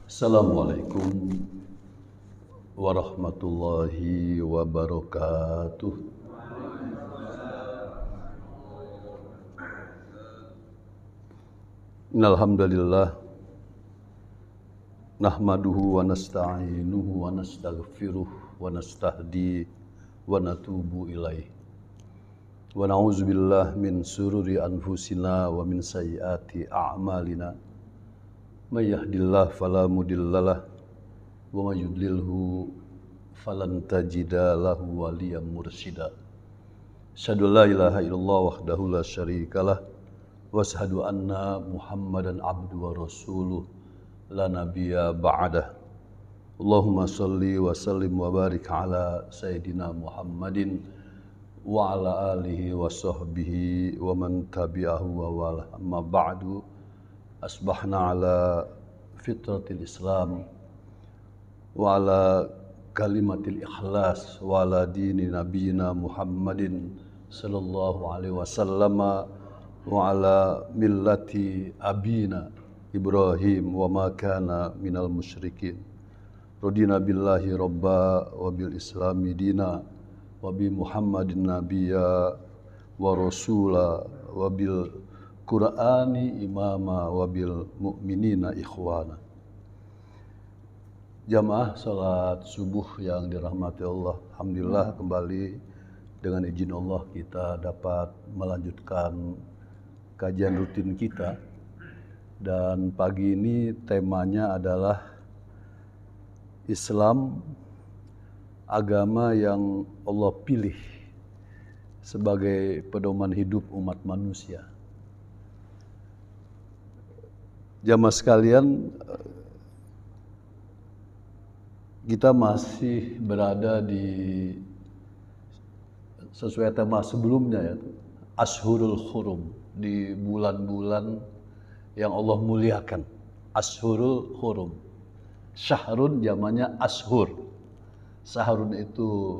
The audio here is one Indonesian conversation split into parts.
Assalamualaikum warahmatullahi wabarakatuh. Innalhamdulillah nahmaduhu wa nasta'inuhu wa nastaghfiruh wa nastahdi wa natubu ilaih. Wa na'udzubillah min sururi anfusina wa min sayyiati a'malina. May yahdihillahu fala mudhillalah wa may yudlilhu falan tajida lahu waliyyan mursyida. Asyhadu an la ilaha illallah wahdahu la syarikalah wa asyhadu anna Muhammadan abduhu wa rasuluh la nabiyya ba'dah. Allahumma shalli wa sallim wa barik ala sayyidina Muhammadin wa ala alihi wa sahbihi wa man tabi'ahu wa wala. Amma ba'du. Asbahna ala fitratil Islam wa ala kalimatil ikhlas wa ala dini nabiyina Muhammadin sallallahu alaihi wasallam wa ala millati abina Ibrahim wa ma kana minal musyrikin. Radina billahi rabba wa bil islami dina wa bi Muhammadin nabiyya wa rasula wa bil Qur'ani imama wa bil mu'minina ikhwana. Jamaah salat subuh yang dirahmati Allah, alhamdulillah kembali dengan izin Allah kita dapat melanjutkan kajian rutin kita. Dan pagi ini temanya adalah Islam, agama yang Allah pilih sebagai pedoman hidup umat manusia. Jamaah sekalian, kita masih berada di sesuai tema sebelumnya, ya, Ashhurul Hurum, di bulan-bulan yang Allah muliakan. Ashhurul Hurum. Syahrun zamannya ashur. Syahrun itu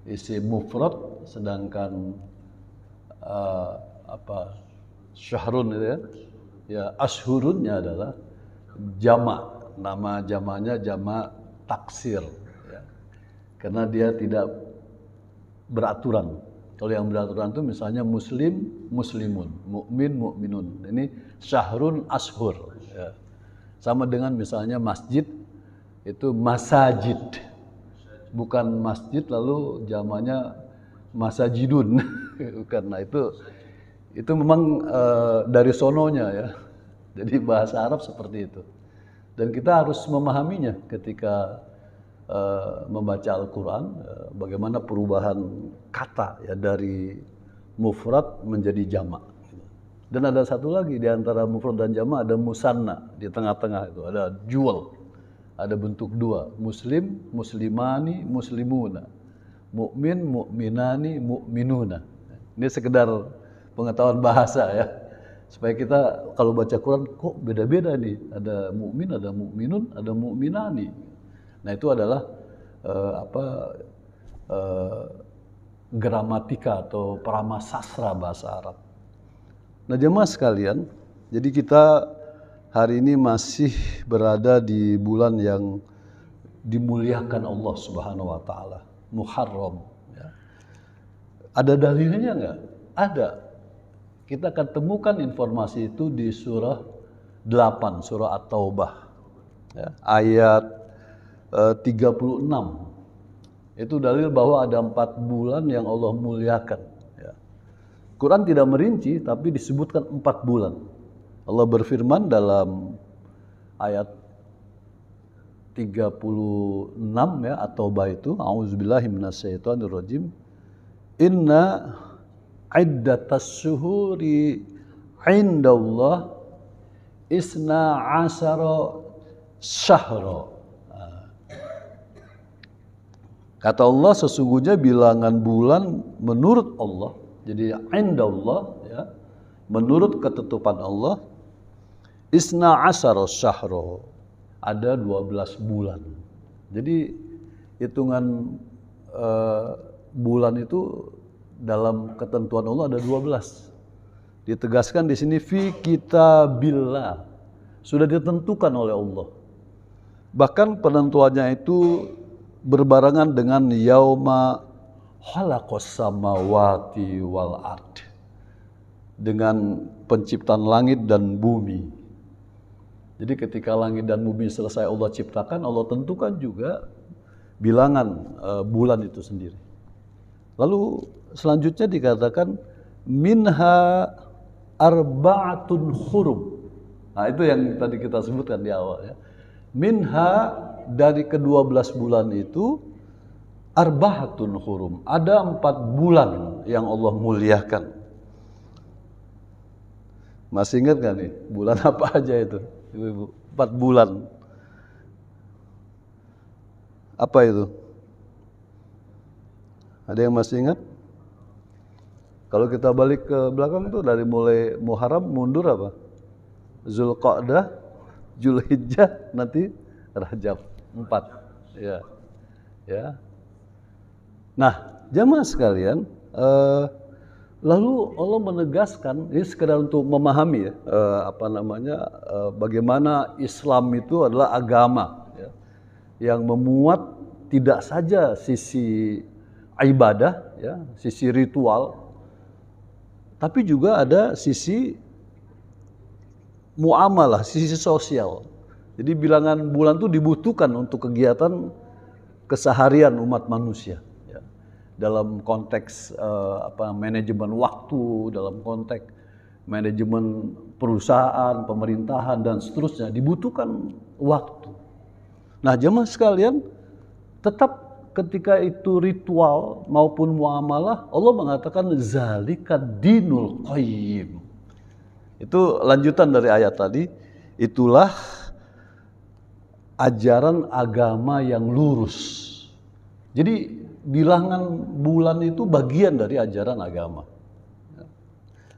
isi mufrad, sedangkan syahrun itu ya ashurunnya adalah jamak. Nama jamaknya jamak taksir, ya. Karena dia tidak beraturan. Kalau yang beraturan itu misalnya muslim, muslimun, mukmin, mukminun. Ini syahrun ashur, ya. Sama dengan misalnya masjid itu masajid, bukan masjid lalu jamaknya masajidun. Karena itu memang dari sononya, ya. Jadi bahasa Arab seperti itu. Dan kita harus memahaminya ketika membaca Al-Quran, bagaimana perubahan kata, ya, dari mufrad menjadi jamak. Dan ada satu lagi di antara mufrad dan jamak, ada musanna di tengah-tengah itu, ada jual, ada bentuk dua, muslim, muslimani, muslimuna, mukmin, mukminani, mukminuna. Ini sekedar pengetahuan bahasa, ya, supaya kita kalau baca Quran kok beda-beda nih, ada mukmin, ada mukminun, ada mukminani. Nah, itu adalah gramatika atau pramasastra bahasa Arab. Nah, jemaah sekalian, jadi kita hari ini masih berada di bulan yang dimuliakan Allah Subhanahu wa taala, Muharram, ya. Ada dalilnya enggak? Ada. Kita akan temukan informasi itu di surah 8, surah At-Taubah, ya, ayat 36. Itu dalil bahwa ada 4 bulan yang Allah muliakan, ya. Quran tidak merinci, tapi disebutkan 4 bulan. Allah berfirman dalam ayat 36, ya, At-Taubah itu, a'udzubillahi minasyaitonirrajim. Inna iddatas syuhuri indallah isna asyara syahra. Kata Allah, sesungguhnya bilangan bulan menurut Allah, jadi indallah, ya, menurut ketentuan Allah, isna asyara syahra, ada 12 bulan. Jadi hitungan bulan itu dalam ketentuan Allah ada 12. Ditegaskan di sini fi kitabillah, sudah ditentukan oleh Allah. Bahkan penentuannya itu berbarengan dengan yauma khalaqas samawati wal ard, dengan penciptaan langit dan bumi. Jadi ketika langit dan bumi selesai Allah ciptakan, Allah tentukan juga bilangan bulan itu sendiri. Lalu selanjutnya dikatakan minha arba'atun hurum. Nah, itu yang tadi kita sebutkan di awal ya. Minha, dari ke-12 bulan itu, arba'atun hurum. Ada 4 bulan yang Allah muliakan. Masih ingat gak nih bulan apa aja itu? Ibu-ibu, 4 bulan. Apa itu? Ada yang masih ingat? Kalau kita balik ke belakang tuh dari mulai Muharram mundur apa? Zulqa'dah, Zulhijjah, nanti Rajab, 4. Ya. Ya. Nah, jamaah sekalian, lalu Allah menegaskan, ini sekedar untuk memahami ya, bagaimana Islam itu adalah agama ya, yang memuat tidak saja sisi ibadah ya, sisi ritual, tapi juga ada sisi muamalah, sisi sosial. Jadi bilangan bulan itu dibutuhkan untuk kegiatan keseharian umat manusia ya. Dalam konteks manajemen waktu, dalam konteks manajemen perusahaan, pemerintahan dan seterusnya dibutuhkan waktu. Nah, jemaah sekalian, tetap ketika itu ritual maupun muamalah, Allah mengatakan zalika dinul qayyim. Itu lanjutan dari ayat tadi, itulah ajaran agama yang lurus. Jadi bilangan bulan itu bagian dari ajaran agama.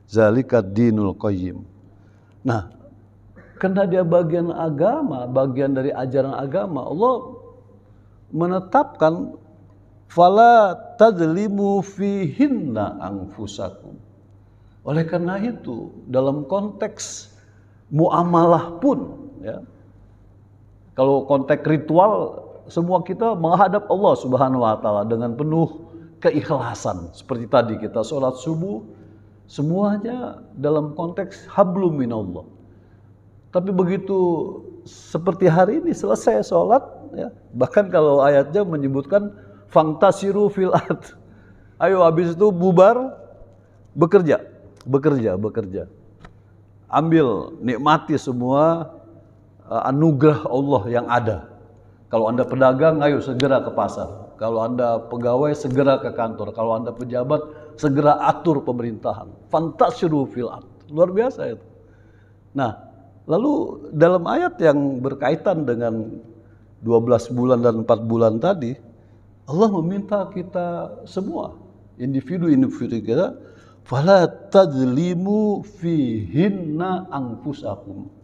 Zalika dinul qayyim. Nah, karena dia bagian agama, bagian dari ajaran agama, Allah menetapkan fala tadzlimu fihinna anfusakum. Oleh karena itu, dalam konteks muamalah pun ya, kalau konteks ritual, semua kita menghadap Allah Subhanahu wa taala dengan penuh keikhlasan. Seperti tadi kita sholat subuh, semuanya dalam konteks hablum minallah. Tapi begitu seperti hari ini selesai sholat ya, bahkan kalau ayatnya menyebutkan fantasiru fil ard. Ayo habis itu bubar, bekerja. Ambil, nikmati semua anugerah Allah yang ada. Kalau Anda pedagang, ayo segera ke pasar. Kalau Anda pegawai, segera ke kantor. Kalau Anda pejabat, segera atur pemerintahan. Fantasiru fil ard. Luar biasa itu. Nah, lalu dalam ayat yang berkaitan dengan 12 bulan dan 4 bulan tadi, Allah meminta kita semua, individu-individu kita, fala tadzlimu fihinna anfusakum.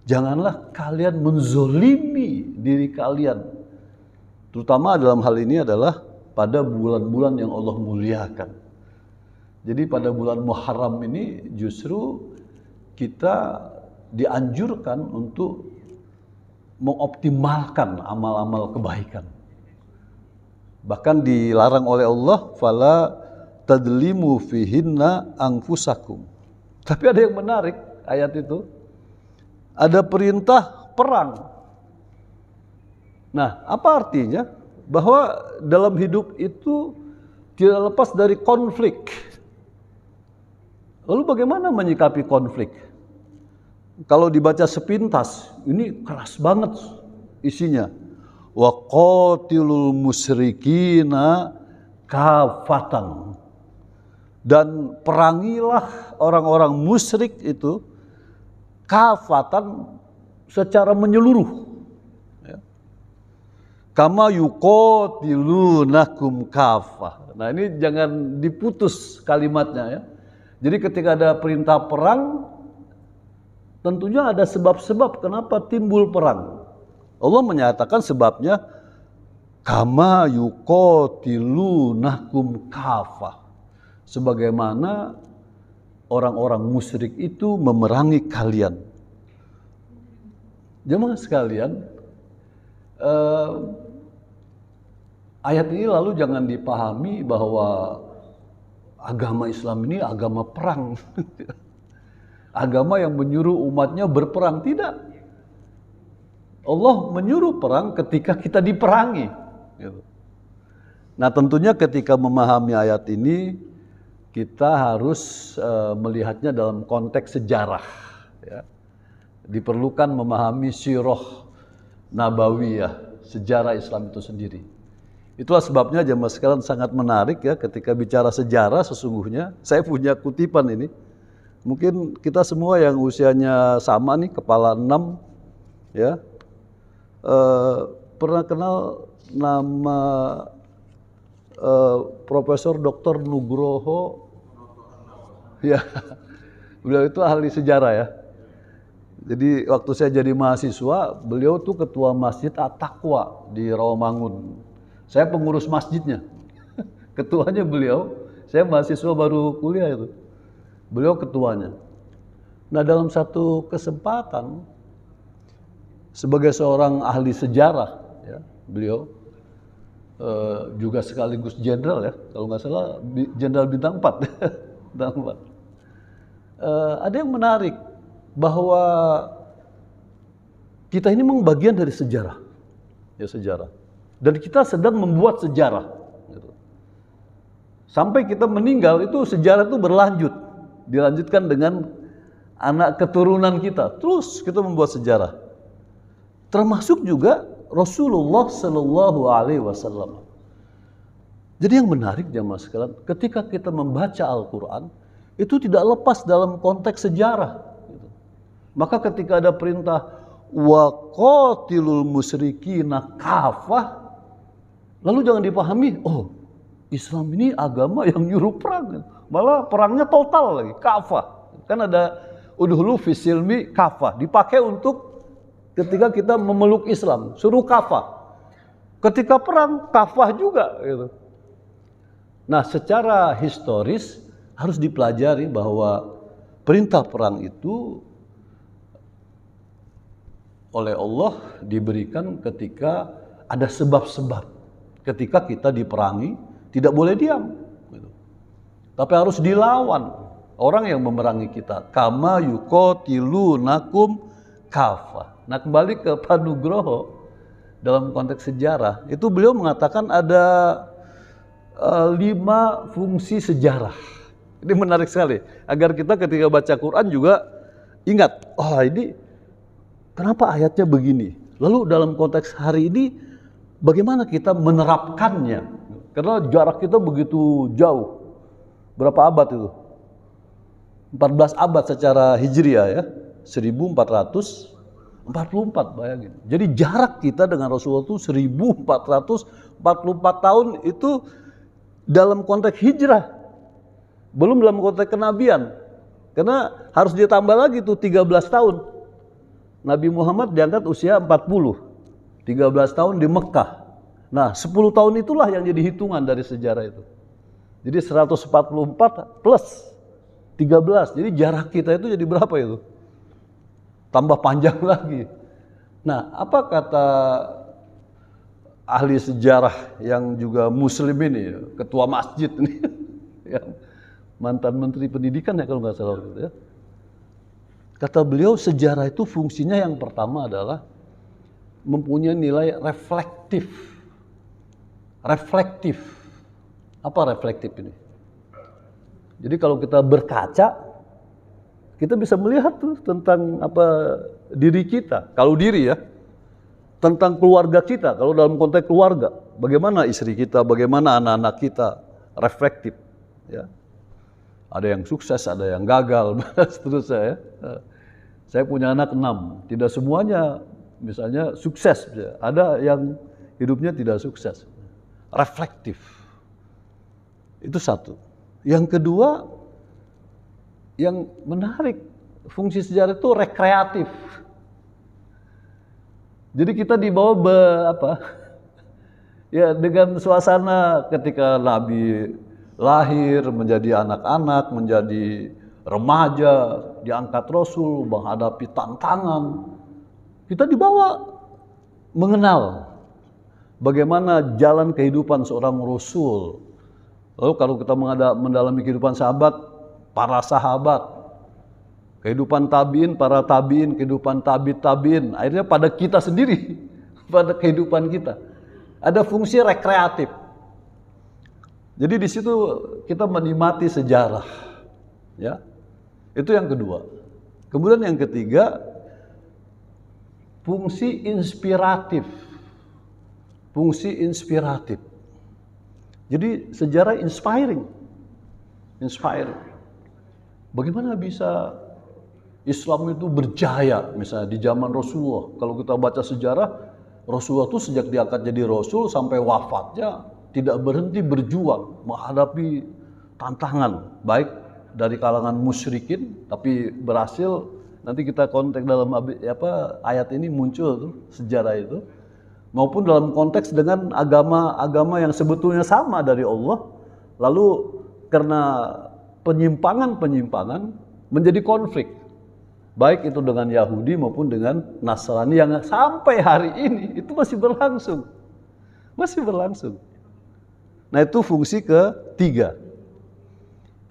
Janganlah kalian menzolimi diri kalian. Terutama dalam hal ini adalah pada bulan-bulan yang Allah muliakan. Jadi pada bulan Muharram ini justru kita dianjurkan untuk mengoptimalkan amal-amal kebaikan. Bahkan dilarang oleh Allah, fala tadzlimu fihinna anfusakum. Tapi ada yang menarik ayat itu. Ada perintah perang. Nah, apa artinya? Bahwa dalam hidup itu tidak lepas dari konflik. Lalu bagaimana menyikapi konflik? Kalau dibaca sepintas, ini keras banget isinya. Wa qatilul musyrikina kafatan. Dan perangilah orang-orang musyrik itu kafatan, secara menyeluruh. Ya. Kama yuqatilunakum kafah. Nah, ini jangan diputus kalimatnya ya. Jadi ketika ada perintah perang, tentunya ada sebab-sebab kenapa timbul perang. Allah menyatakan sebabnya kama yuqatilunakum kafah. Sebagaimana orang-orang musyrik itu memerangi kalian. Jemaah sekalian, Eh, ayat ini lalu jangan dipahami bahwa agama Islam ini agama perang. Agama yang menyuruh umatnya berperang. Tidak. Allah menyuruh perang ketika kita diperangi. Gitu. Nah tentunya ketika memahami ayat ini, kita harus melihatnya dalam konteks sejarah. Ya. Diperlukan memahami sirah nabawiyah, sejarah Islam itu sendiri. Itulah sebabnya jemaah sekalian sangat menarik ya ketika bicara sejarah sesungguhnya. Saya punya kutipan ini. Mungkin kita semua yang usianya sama nih, kepala 6 ya, pernah kenal nama Profesor Dr. Nugroho ya. Beliau itu ahli sejarah ya. Jadi waktu saya jadi mahasiswa, beliau tuh ketua Masjid At-Taqwa di Rawamangun. Saya pengurus masjidnya. Ketuanya beliau, saya mahasiswa baru kuliah itu. Beliau ketuanya. Nah dalam satu kesempatan, sebagai seorang ahli sejarah, ya, beliau juga sekaligus jenderal ya, kalau nggak salah jenderal bintang 4. Bintang 4. Ada yang menarik, bahwa kita ini memang bagian dari sejarah. Ya sejarah. Dan kita sedang membuat sejarah. Gitu. Sampai kita meninggal itu sejarah itu berlanjut. Dilanjutkan dengan anak keturunan kita. Terus kita membuat sejarah. Termasuk juga Rasulullah Sallallahu Alaihi Wasallam. Jadi yang menarik jemaah sekalian, ketika kita membaca Al-Quran, itu tidak lepas dalam konteks sejarah. Maka ketika ada perintah wa qatilul musyrikina kafah, lalu jangan dipahami, oh Islam ini agama yang nyuruh perang. Malah perangnya total lagi, kafah. Kan ada udhulu fisilmi kafah, dipakai untuk ketika kita memeluk Islam, suruh kafah. Ketika perang, kafah juga. Gitu. Nah secara historis harus dipelajari bahwa perintah perang itu oleh Allah diberikan ketika ada sebab-sebab. Ketika kita diperangi, tidak boleh diam. Tapi harus dilawan orang yang memerangi kita. Kama yuqatilunakum kafah. Nah kembali ke Pak Nugroho, dalam konteks sejarah, itu beliau mengatakan ada 5 fungsi sejarah. Ini menarik sekali. Agar kita ketika baca Quran juga ingat, oh ini kenapa ayatnya begini? Lalu dalam konteks hari ini bagaimana kita menerapkannya? Karena jarak kita begitu jauh. Berapa abad itu? 14 abad secara Hijriah ya. 1444 bayangin. Jadi jarak kita dengan Rasulullah itu 1444 tahun itu dalam konteks hijrah. Belum dalam konteks kenabian. Karena harus ditambah lagi tuh 13 tahun. Nabi Muhammad diangkat usia 40. 13 tahun di Mekah. Nah 10 tahun itulah yang jadi hitungan dari sejarah itu. Jadi 144 plus 13. Jadi jarak kita itu jadi berapa itu? Tambah panjang lagi. Nah apa kata ahli sejarah yang juga muslim ini, ketua masjid ini, yang mantan menteri pendidikan ya kalau nggak salah gitu ya. Kata beliau sejarah itu fungsinya yang pertama adalah mempunyai nilai reflektif. Reflektif. Apa reflektif ini? Jadi kalau kita berkaca, kita bisa melihat tuh tentang apa diri kita. Kalau diri ya, tentang keluarga kita. Kalau dalam konteks keluarga, bagaimana istri kita, bagaimana anak-anak kita, reflektif. Ya. Ada yang sukses, ada yang gagal, seterusnya ya. Saya punya anak 6, tidak semuanya misalnya sukses, ada yang hidupnya tidak sukses. Reflektif, itu satu. Yang kedua, yang menarik, fungsi sejarah itu rekreatif. Jadi kita dibawa ya dengan suasana ketika Nabi lahir, menjadi anak-anak, menjadi remaja, diangkat Rasul, menghadapi tantangan. Kita dibawa mengenal bagaimana jalan kehidupan seorang Rasul. Lalu kalau kita mendalami kehidupan sahabat, para sahabat, kehidupan tabiin, para tabiin, kehidupan tabiin, akhirnya pada kita sendiri, pada kehidupan kita. Ada fungsi rekreatif. Jadi di situ kita menikmati sejarah. Ya. Itu yang kedua. Kemudian yang ketiga, fungsi inspiratif. Fungsi inspiratif. Jadi sejarah inspiring. Bagaimana bisa Islam itu berjaya misalnya di zaman Rasulullah. Kalau kita baca sejarah, Rasulullah itu sejak diangkat jadi Rasul sampai wafatnya tidak berhenti berjuang menghadapi tantangan. Baik dari kalangan musyrikin, tapi berhasil. Nanti kita konteks dalam ayat ini muncul tuh sejarah itu. Maupun dalam konteks dengan agama-agama yang sebetulnya sama dari Allah, lalu karena penyimpangan menjadi konflik, baik itu dengan Yahudi maupun dengan Nasrani yang sampai hari ini itu masih berlangsung. Nah itu fungsi ketiga,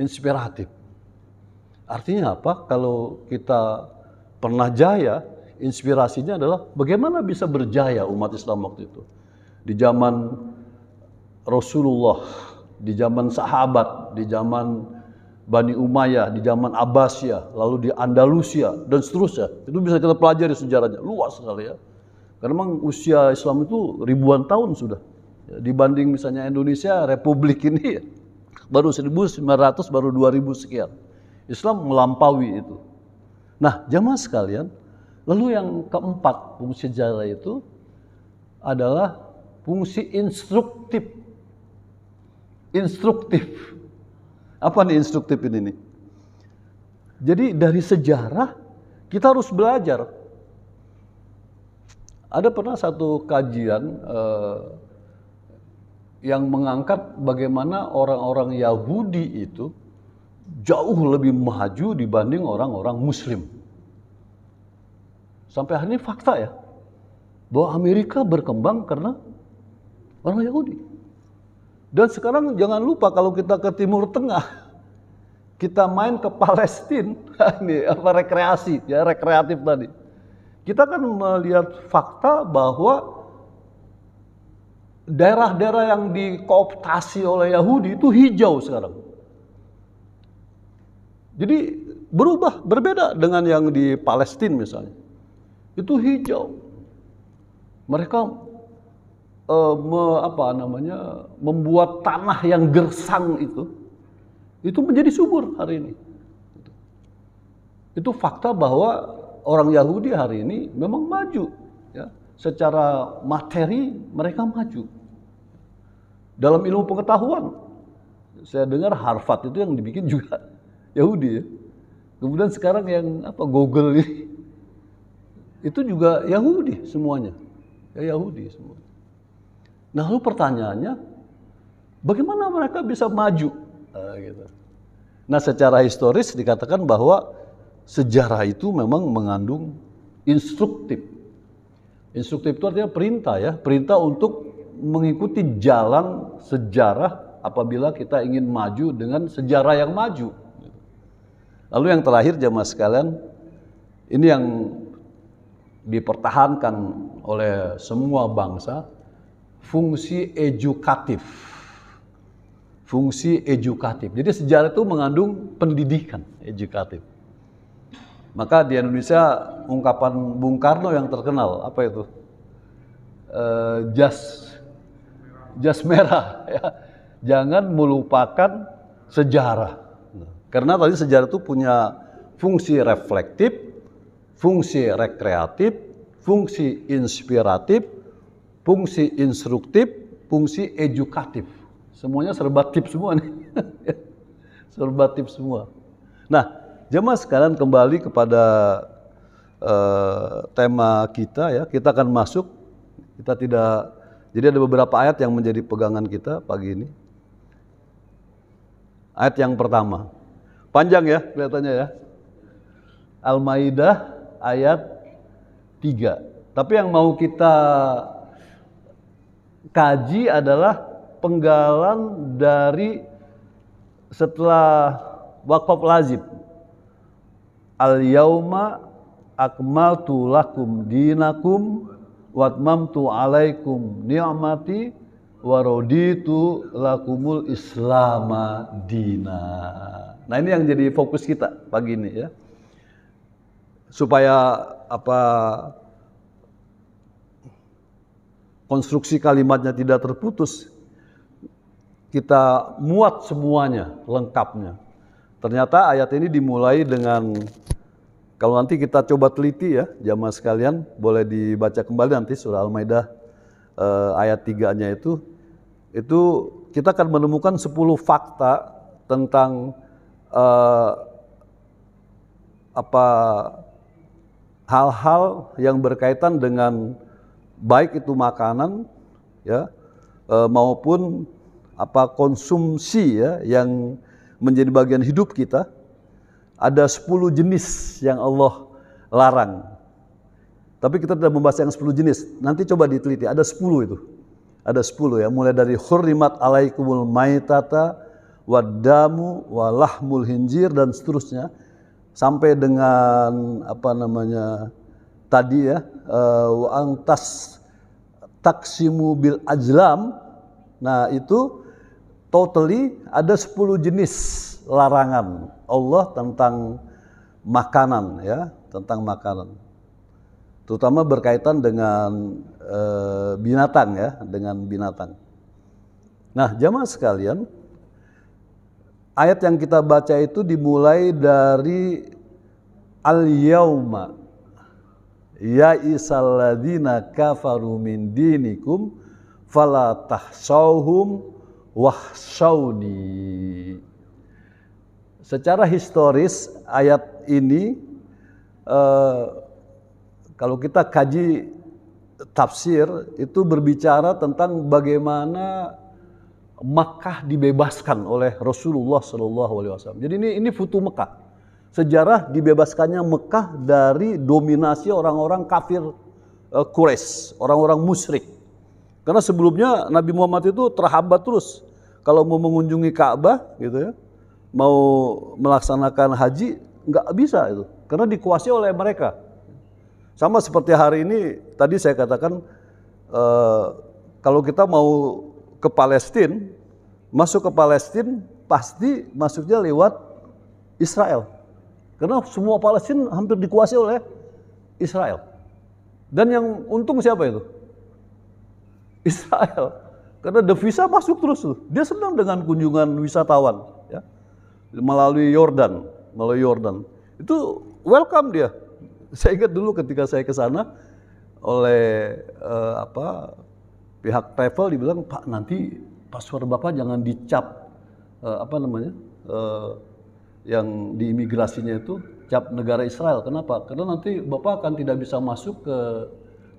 inspiratif. Artinya apa? Kalau kita pernah jaya, inspirasinya adalah bagaimana bisa berjaya umat Islam waktu itu. Di zaman Rasulullah, di zaman sahabat, di zaman Bani Umayyah, di zaman Abbasiyah, lalu di Andalusia, dan seterusnya. Itu bisa kita pelajari sejarahnya, luas sekali ya. Karena memang usia Islam itu ribuan tahun sudah. Ya, dibanding misalnya Indonesia, Republik ini baru 1900, baru 2000 sekian. Islam melampaui itu. Nah, jamaah sekalian, lalu yang keempat fungsi sejarah itu adalah fungsi instruktif. Apa nih instruktif ini nih? Jadi dari sejarah kita harus belajar. Ada pernah satu kajian yang mengangkat bagaimana orang-orang Yahudi itu jauh lebih maju dibanding orang-orang Muslim. Sampai hari ini fakta ya, bahwa Amerika berkembang karena orang Yahudi. Dan sekarang jangan lupa kalau kita ke Timur Tengah, kita main ke Palestina, ini rekreasi, ya rekreatif tadi. Kita kan melihat fakta bahwa daerah-daerah yang dikooptasi oleh Yahudi itu hijau sekarang. Jadi berubah, berbeda dengan yang di Palestina misalnya. Itu hijau. Mereka membuat tanah yang gersang itu menjadi subur hari ini. Itu fakta bahwa orang Yahudi hari ini memang maju, ya. Secara materi mereka maju. Dalam ilmu pengetahuan, saya dengar Harvard itu yang dibikin juga Yahudi ya. Kemudian sekarang yang Google ini itu juga Yahudi semuanya. Ya Yahudi semua. Nah, lalu pertanyaannya, bagaimana mereka bisa maju? Gitu. Nah, secara historis dikatakan bahwa sejarah itu memang mengandung instruktif. Instruktif itu artinya perintah ya, perintah untuk mengikuti jalan sejarah apabila kita ingin maju dengan sejarah yang maju. Lalu yang terakhir jamaah sekalian, ini yang dipertahankan oleh semua bangsa, fungsi edukatif. Fungsi edukatif. Jadi sejarah itu mengandung pendidikan edukatif. Maka di Indonesia ungkapan Bung Karno yang terkenal, apa itu? Jas merah. Ya. Jangan melupakan sejarah. Karena tadi sejarah itu punya fungsi reflektif, fungsi rekreatif, fungsi inspiratif, fungsi instruktif, fungsi edukatif. Semuanya serba tip semua nih. Serba tip semua. Nah, jemaah sekalian kembali kepada tema kita ya. Kita akan masuk. Jadi ada beberapa ayat yang menjadi pegangan kita pagi ini. Ayat yang pertama. Panjang ya kelihatannya ya. Al-Maidah ayat 3. Tapi yang mau kita kaji adalah penggalan dari setelah waqaf lazim. Al-yauma akmaltu lakum dinakum wa atmamtu alaikum ni'mati wa raditu lakumul islama dina. Nah, ini yang jadi fokus kita pagi ini ya. Supaya konstruksi kalimatnya tidak terputus, kita muat semuanya lengkapnya. Ternyata ayat ini dimulai dengan, kalau nanti kita coba teliti ya jamaah sekalian, boleh dibaca kembali nanti surah Al-Maidah ayat 3-nya itu kita akan menemukan 10 fakta tentang hal-hal yang berkaitan dengan baik itu makanan ya maupun konsumsi ya yang menjadi bagian hidup kita. Ada 10 jenis yang Allah larang. Tapi kita tidak membahas yang 10 jenis. Nanti coba diteliti, ada 10 itu. Ada 10 ya, mulai dari hurrimat alaikumul maitata waddamu walahmul hinjir dan seterusnya sampai dengan tadi ya wa antas taksimu bil ajlam. Nah, itu totally ada 10 jenis larangan Allah tentang makanan ya, tentang makanan. Terutama berkaitan dengan binatang ya, dengan binatang. Nah, jamaah sekalian, ayat yang kita baca itu dimulai dari al-yauma ya isalladzina kafaru min dinikum fala tahsauhum wahsyauni. Secara historis ayat ini kalau kita kaji tafsir itu berbicara tentang bagaimana Makkah dibebaskan oleh Rasulullah SAW. Jadi ini Futuh Mekah. Sejarah dibebaskannya Mekah dari dominasi orang-orang kafir Quraisy, orang-orang musyrik. Karena sebelumnya Nabi Muhammad itu terhambat terus kalau mau mengunjungi Ka'bah gitu ya, mau melaksanakan haji nggak bisa itu, karena dikuasai oleh mereka. Sama seperti hari ini tadi saya katakan, kalau kita mau ke Palestina, masuk ke Palestina pasti masuknya lewat Israel, karena semua Palestina hampir dikuasai oleh Israel. Dan yang untung siapa itu? Israel, karena devisa masuk terus tuh. Dia senang dengan kunjungan wisatawan ya, melalui Yordan, itu welcome dia. Saya ingat dulu ketika saya ke sana oleh pihak travel dibilang, Pak, nanti paspor Bapak jangan dicap yang di imigrasinya itu cap negara Israel. Kenapa? Karena nanti Bapak akan tidak bisa masuk ke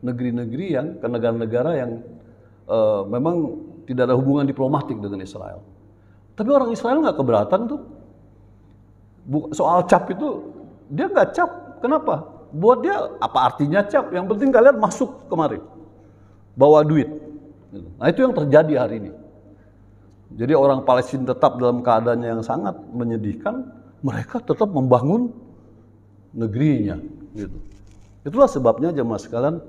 negeri-negeri yang, ke negara-negara yang memang tidak ada hubungan diplomatik dengan Israel. Tapi orang Israel nggak keberatan tuh. Soal cap itu dia nggak cap. Kenapa? Buat dia apa artinya cap? Yang penting kalian masuk kemari, bawa duit. Nah, itu yang terjadi hari ini. Jadi orang Palestina tetap dalam keadaan yang sangat menyedihkan. Mereka tetap membangun negerinya. Gitu. Itulah sebabnya jemaah sekalian,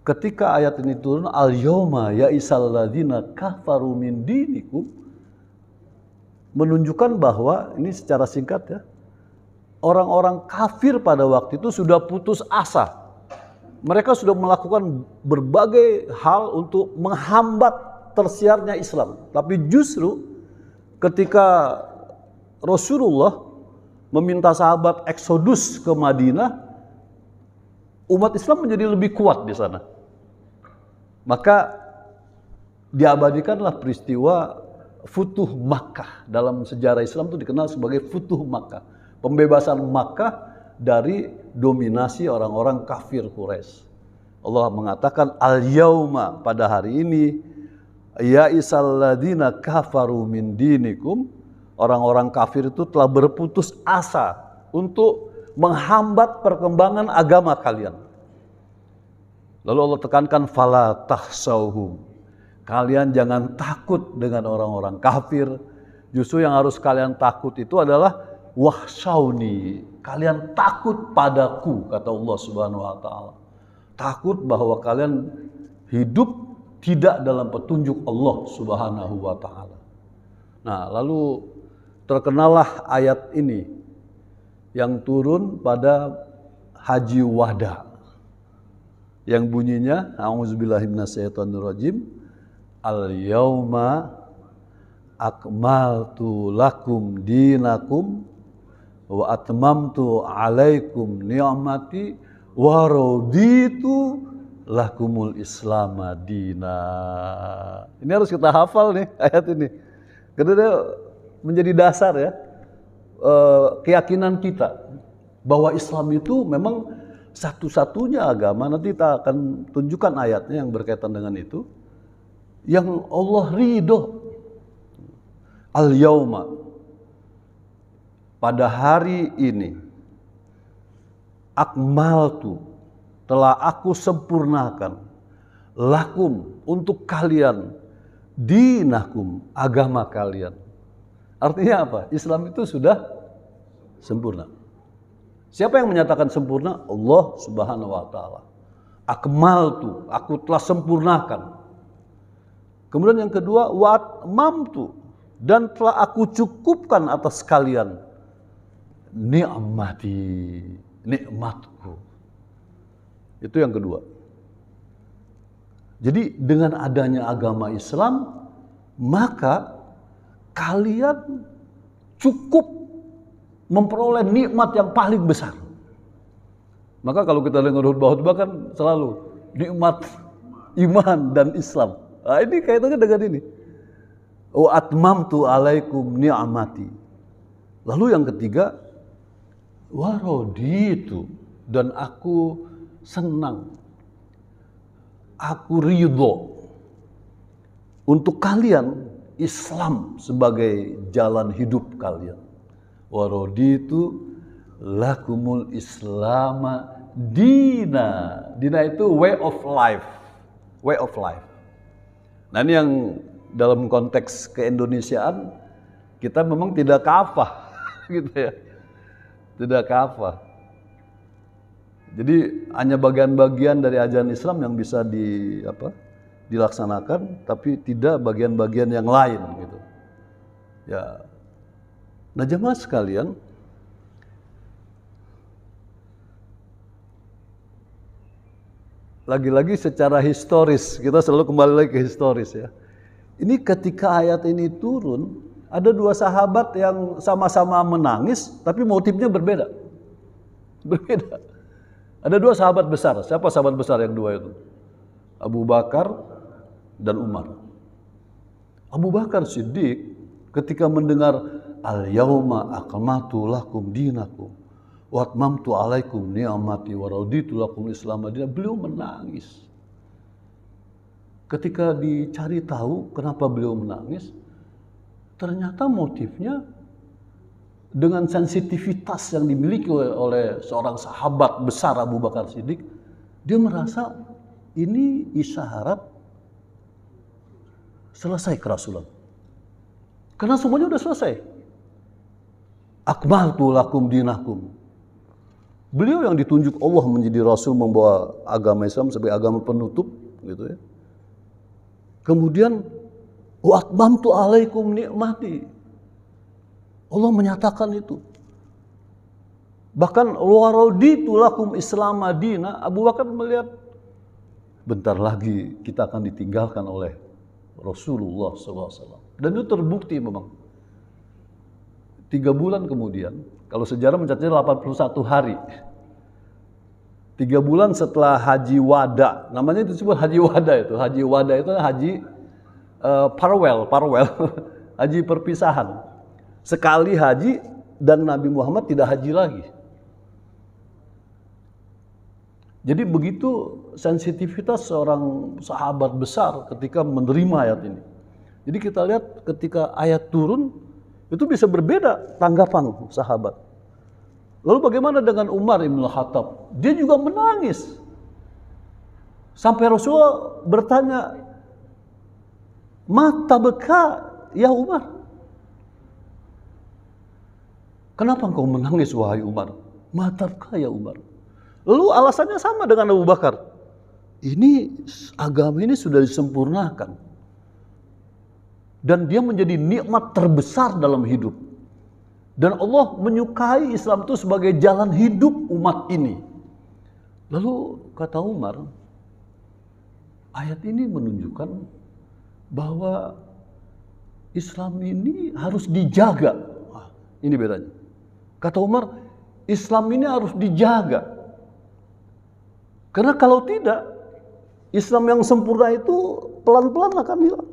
ketika ayat ini turun, al-yauma ya isalladzina kafaru min dinikum, menunjukkan bahwa ini secara singkat ya, orang-orang kafir pada waktu itu sudah putus asa. Mereka sudah melakukan berbagai hal untuk menghambat tersiarnya Islam. Tapi justru ketika Rasulullah meminta sahabat eksodus ke Madinah, umat Islam menjadi lebih kuat di sana. Maka diabadikanlah peristiwa Futuh Makkah. Dalam sejarah Islam itu dikenal sebagai Futuh Makkah. Pembebasan Makkah dari dominasi orang-orang kafir Quraisy. Allah mengatakan al-yauma, pada hari ini, ya isalladzina kafaru min dinikum, orang-orang kafir itu telah berputus asa untuk menghambat perkembangan agama kalian. Lalu Allah tekankan fala tahsauhum. Kalian jangan takut dengan orang-orang kafir. Justru yang harus kalian takut itu adalah wahsyauni. Kalian takut padaku, kata Allah Subhanahu wa taala. Takut bahwa kalian hidup tidak dalam petunjuk Allah Subhanahu wa taala. Nah, lalu terkenalah ayat ini yang turun pada Haji Wada yang bunyinya a'udzubillahi minasyaitonirrajim al-yauma akmaltu lakum dinakum wa atmamtu alaikum ni'mati wa raditu lakumul islama dina. Ini harus kita hafal nih ayat ini. Karena dia menjadi dasar ya keyakinan kita bahwa Islam itu memang satu-satunya agama. Nanti kita akan tunjukkan ayatnya yang berkaitan dengan itu. Yang Allah ridho. Al-yauma, pada hari ini, akmaltu, telah aku sempurnakan, lakum, untuk kalian, dinakum, agama kalian. Artinya apa? Islam itu sudah sempurna. Siapa yang menyatakan sempurna? Allah Subhanahu wa taala. Akmaltu, aku telah sempurnakan. Kemudian yang kedua, wa atmamtu, dan telah aku cukupkan atas kalian ni'mati, nikmatku. Itu yang kedua. Jadi dengan adanya agama Islam, maka kalian cukup memperoleh nikmat yang paling besar. Maka kalau kita dengar khutbah-khutbah kan selalu nikmat iman dan Islam. Nah, ini kaitannya dengan ini. Wa atmamtu alaikum ni'mati. Lalu yang ketiga, wa raditu, dan aku senang. Aku ridho untuk kalian Islam sebagai jalan hidup kalian. Wa raditu lakumul islama dina. Dina itu way of life. Way of life. Nah, ini yang dalam konteks keindonesiaan kita memang tidak kafah gitu ya. Tidak kafah. Jadi hanya bagian-bagian dari ajaran Islam yang bisa dilaksanakan, tapi tidak bagian-bagian yang lain gitu. Ya. Nah, jemaah sekalian, lagi-lagi secara historis, kita selalu kembali lagi ke historis ya. Ini ketika ayat ini turun, ada dua sahabat yang sama-sama menangis, tapi motifnya berbeda. Berbeda. Ada dua sahabat besar. Siapa sahabat besar yang dua itu? Abu Bakar dan Umar. Abu Bakar Siddiq ketika mendengar al-yauma akmaltu lakum dinakum wa atmamtu alaikum ni'mati wa raditu lakum Islam madinah, beliau menangis. Ketika dicari tahu kenapa beliau menangis, ternyata motifnya dengan sensitivitas yang dimiliki oleh seorang sahabat besar Abu Bakar Siddiq, dia merasa ini isyarat selesai kerasulan. Karena semuanya udah selesai. Akmaltu lakum dinakum. Beliau yang ditunjuk Allah menjadi rasul membawa agama Islam sebagai agama penutup, gitu ya. Kemudian wa atmamtu alaikum nikmati. Allah menyatakan itu. Bahkan wa raditu lakum Islam madinah. Abu Bakar melihat bentar lagi kita akan ditinggalkan oleh Rasulullah SAW. Dan itu terbukti memang. 3 bulan kemudian, kalau sejarah mencatatnya 81 hari. 3 bulan setelah Haji Wada, namanya itu disebut Haji Wada itu. Haji Wada itu haji farewell, haji perpisahan. Sekali haji dan Nabi Muhammad tidak haji lagi. Jadi begitu sensitivitas seorang sahabat besar ketika menerima ayat ini. Jadi kita lihat ketika ayat turun, itu bisa berbeda tanggapan sahabat. Lalu bagaimana dengan Umar Ibn Khattab? Dia juga menangis. Sampai Rasulullah bertanya, "Mata beka ya Umar? Kenapa engkau menangis wahai Umar? Mata beka ya Umar." Lalu alasannya sama dengan Abu Bakar. Ini agama ini sudah disempurnakan. Dan dia menjadi nikmat terbesar dalam hidup. Dan Allah menyukai Islam itu sebagai jalan hidup umat ini. Lalu kata Umar, ayat ini menunjukkan bahwa Islam ini harus dijaga. Ini bedanya. Kata Umar, Islam ini harus dijaga. Karena kalau tidak, Islam yang sempurna itu pelan-pelan akan hilang.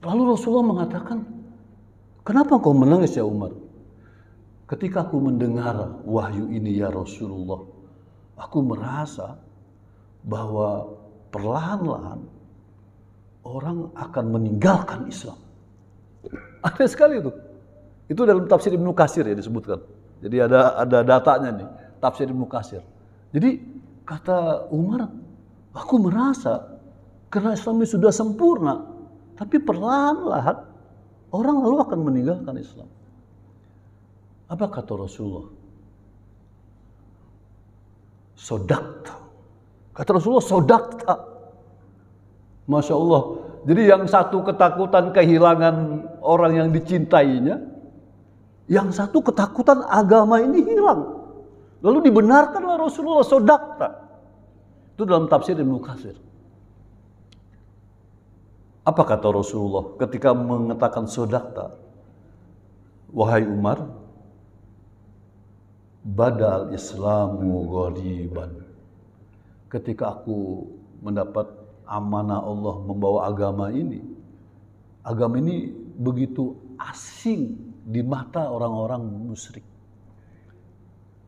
Lalu Rasulullah mengatakan, "Kenapa kau menangis ya Umar?" "Ketika aku mendengar wahyu ini ya Rasulullah, aku merasa bahwa perlahan-lahan orang akan meninggalkan Islam." Aneh sekali itu. Itu dalam tafsir Ibnu Katsir ya disebutkan. Jadi ada datanya nih, tafsir Ibnu Katsir. Jadi kata Umar, aku merasa karena Islam ini sudah sempurna, tapi perlahan-lahan orang lalu akan meninggalkan Islam. Apa kata Rasulullah? Sodakta. Kata Rasulullah, sodakta. Masya Allah. Jadi yang satu ketakutan kehilangan orang yang dicintainya, yang satu ketakutan agama ini hilang. Lalu dibenarkanlah Rasulullah, sodakta. Itu dalam tafsir Ibnu Katsir. Apa kata Rasulullah ketika mengatakan sodakta? Wahai Umar, badal Islamu ghariban. Ketika aku mendapat amanah Allah membawa agama ini begitu asing di mata orang-orang musyrik.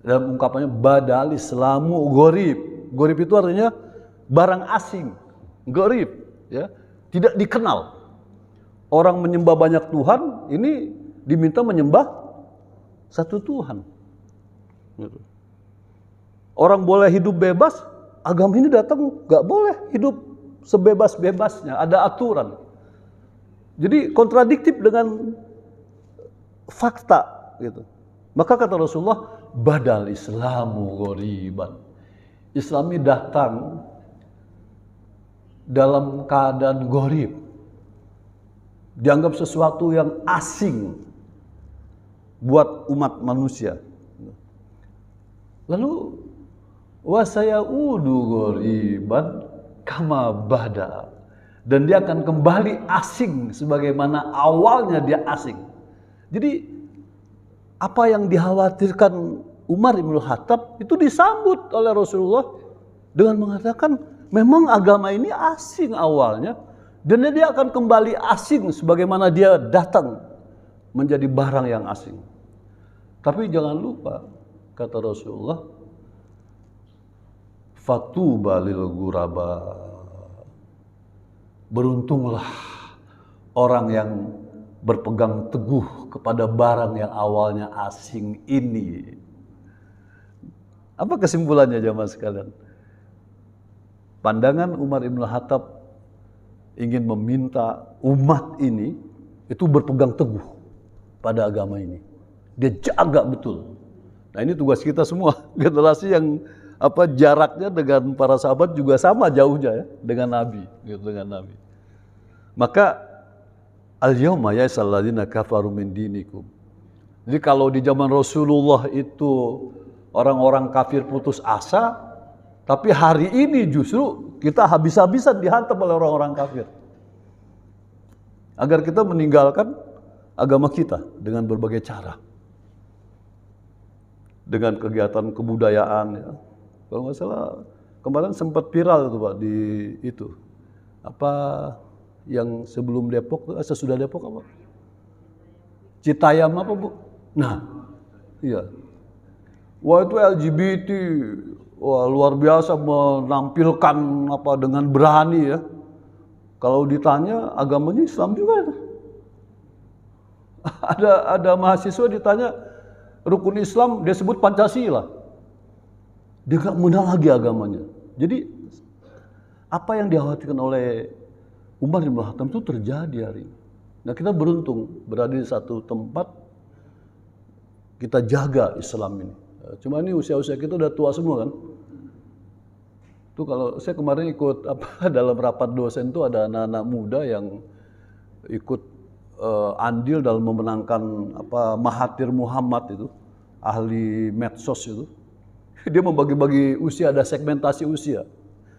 Dalam ungkapannya badal Islamu gharib. Gharib itu artinya barang asing. Gharib, ya, tidak dikenal. Orang menyembah banyak Tuhan, ini diminta menyembah satu Tuhan. Orang boleh hidup bebas, agama ini datang nggak boleh hidup sebebas-bebasnya, ada aturan. Jadi kontradiktif dengan fakta gitu. Maka kata Rasulullah, badal Islamu ghariban. Islam ini datang dalam keadaan gharib. Dianggap sesuatu yang asing buat umat manusia. Lalu wasayaudu ghariban kama bada. Dan dia akan kembali asing sebagaimana awalnya dia asing. Jadi apa yang dikhawatirkan Umar bin Khattab itu disambut oleh Rasulullah dengan mengatakan memang agama ini asing awalnya dan dia akan kembali asing sebagaimana dia datang menjadi barang yang asing. Tapi jangan lupa kata Rasulullah, fatuba lil ghuraba. Beruntunglah orang yang berpegang teguh kepada barang yang awalnya asing ini. Apa kesimpulannya jamaah sekalian? Pandangan Umar bin Khattab ingin meminta umat ini itu berpegang teguh pada agama ini. Dia jaga betul. Nah ini tugas kita semua, generasi yang jaraknya dengan para sahabat juga sama jauhnya ya dengan Nabi, gitu, dengan Nabi. Maka al-yauma ya'sal ladzina kafaru min dinikum. Jadi kalau di zaman Rasulullah itu orang-orang kafir putus asa, tapi hari ini justru kita habis-habisan dihantam oleh orang-orang kafir. Agar kita meninggalkan agama kita dengan berbagai cara. Dengan kegiatan kebudayaan ya. Kalau nggak salah kemarin sempat viral tuh Pak di itu. Apa yang sebelum Depok, sesudah Depok apa? Citayam apa Bu? Nah, iya. Wah itu LGBT, wah luar biasa menampilkan dengan berani ya. Kalau ditanya agamanya Islam juga. Ada mahasiswa ditanya rukun Islam, dia sebut Pancasila. Dia gak mengenal lagi agamanya. Jadi apa yang dikhawatirkan oleh Umar bin Khattab itu terjadi hari ini. Nah, kita beruntung berada di satu tempat kita jaga Islam ini. Cuma ini usia-usia kita udah tua semua kan. Tuh kalau saya kemarin ikut dalam rapat dosen tuh ada anak-anak muda yang ikut andil dalam memenangkan Mahathir Muhammad itu, ahli medsos itu. Dia membagi-bagi usia, ada segmentasi usia.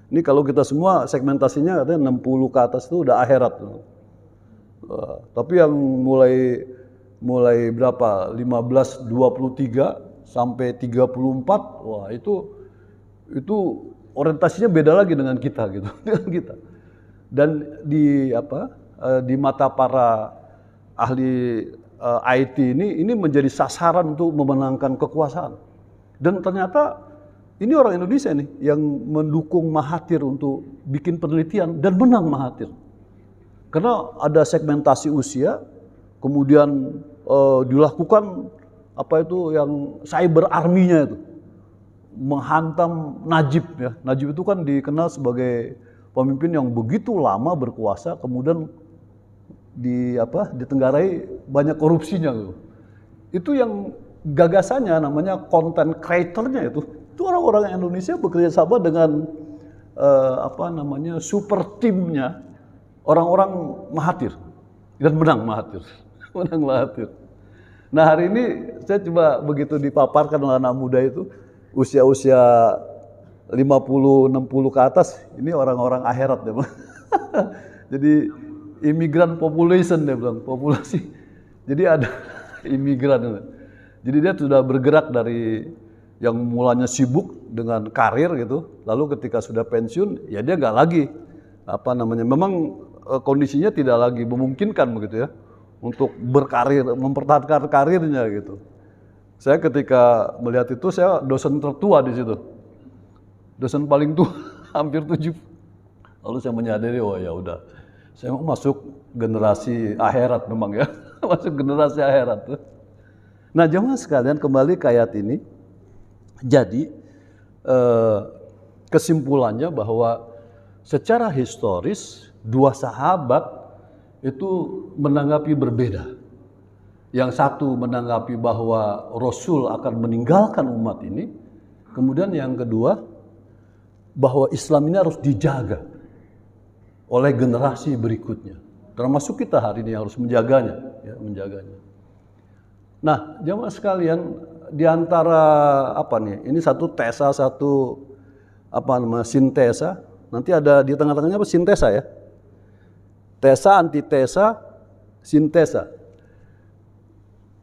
Ini kalau kita semua segmentasinya katanya 60 ke atas itu udah akhirat. Tapi yang mulai berapa? 15, 23 sampai 34, wah itu orientasinya beda lagi dengan kita gitu, dengan kita. Dan di mata para ahli IT ini menjadi sasaran untuk memenangkan kekuasaan. Dan ternyata ini orang Indonesia nih yang mendukung Mahathir untuk bikin penelitian dan menang Mahathir. Karena ada segmentasi usia, kemudian dilakukan yang cyber army-nya itu. Menghantam Najib ya. Najib itu kan dikenal sebagai pemimpin yang begitu lama berkuasa, kemudian ditenggarai banyak korupsinya gitu. Itu yang gagasannya namanya content creator-nya itu orang-orang Indonesia bekerja sama dengan super timnya orang-orang Mahathir dan menang Mahathir. Menang Mahathir. Nah, hari ini saya coba begitu dipaparkan oleh anak muda itu usia-usia 50, 60 ke atas, ini orang-orang akhirat ya. Jadi imigran population dia bilang, populasi. Jadi ada imigran. Jadi dia sudah bergerak dari yang mulanya sibuk dengan karir gitu, lalu ketika sudah pensiun ya dia nggak lagi memang kondisinya tidak lagi memungkinkan begitu ya untuk berkarir, mempertahankan karirnya gitu. Saya ketika melihat itu, saya dosen tertua di situ, dosen paling tua, hampir 7. Lalu saya menyadari, oh ya udah, saya mau masuk generasi akhirat memang ya, masuk generasi akhirat. Nah, jemaah sekalian, kembali ke ayat ini. Jadi kesimpulannya bahwa secara historis dua sahabat itu menanggapi berbeda. Yang satu menanggapi bahwa Rasul akan meninggalkan umat ini, kemudian yang kedua bahwa Islam ini harus dijaga oleh generasi berikutnya. Termasuk kita hari ini harus menjaganya, ya, menjaganya. Nah, jemaah sekalian, di antara ini satu tesa, satu sintesa. Nanti ada di tengah-tengahnya sintesa ya. Tesa, antitesa, sintesa.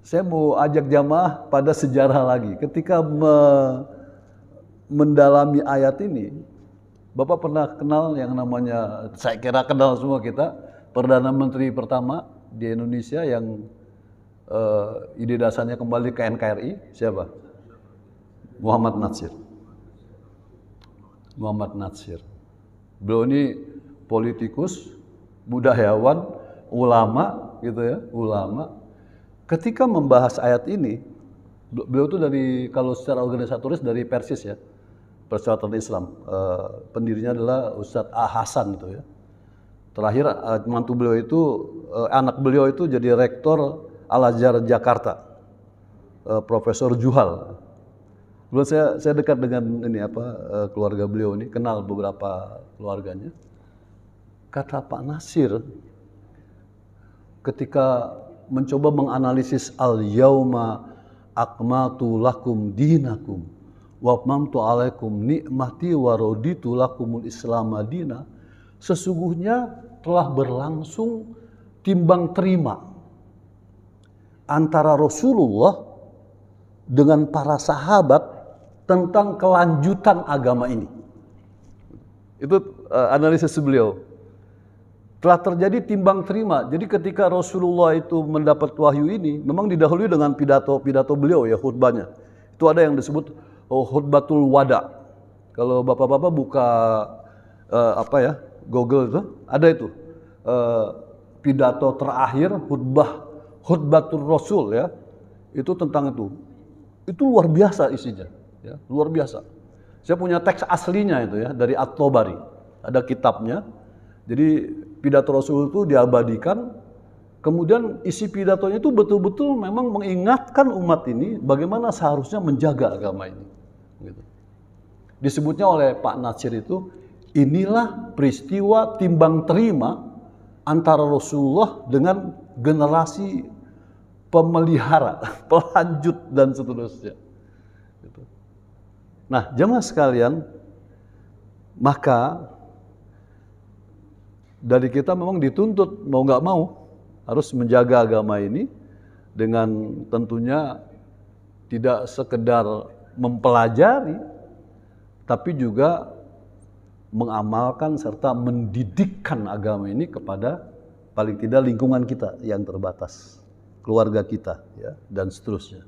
Saya mau ajak jamaah pada sejarah lagi. Ketika mendalami ayat ini, Bapak pernah kenal yang namanya, saya kira kenal semua kita, Perdana Menteri pertama di Indonesia yang ide dasarnya kembali ke NKRI, siapa? Muhammad Natsir. Muhammad Natsir. Beliau ini politikus, budayawan, ulama gitu ya, ulama. Ketika membahas ayat ini, beliau itu kalau secara organisatoris dari Persis ya, Perserikatan Islam. Pendirinya adalah Ustadz A. Hasan gitu ya. Terakhir mantu beliau itu, anak beliau itu jadi rektor Al-Azhar Jakarta, Profesor Juhal. Dulu saya dekat dengan keluarga beliau ini, kenal beberapa keluarganya. Kata Pak Nasir, ketika mencoba menganalisis al-yauma akmaltu lakum dinakum wa atmamtu alaikum nikmati wa raditu lakumul islam madina, sesungguhnya telah berlangsung timbang terima antara Rasulullah dengan para sahabat tentang kelanjutan agama ini. Itu analisis beliau. Telah terjadi timbang terima. Jadi ketika Rasulullah itu mendapat wahyu ini, memang didahului dengan pidato beliau ya, khutbahnya. Itu ada yang disebut khutbatul wada. Kalau bapak-bapak buka Google itu, ada itu pidato terakhir khutbatul Rasul ya. Itu tentang itu. Itu luar biasa isinya, ya, luar biasa. Saya punya teks aslinya itu ya dari At-Tabari. Ada kitabnya. Jadi pidato Rasul itu diabadikan. Kemudian isi pidatonya itu betul-betul memang mengingatkan umat ini bagaimana seharusnya menjaga agama ini. Gitu. Disebutnya oleh Pak Natsir itu, inilah peristiwa timbang terima antara Rasulullah dengan generasi pemelihara, pelanjut dan seterusnya. Gitu. Nah, jemaah sekalian, maka dari kita memang dituntut mau nggak mau harus menjaga agama ini dengan tentunya tidak sekedar mempelajari, tapi juga mengamalkan serta mendidikkan agama ini kepada paling tidak lingkungan kita yang terbatas, keluarga kita, ya, dan seterusnya.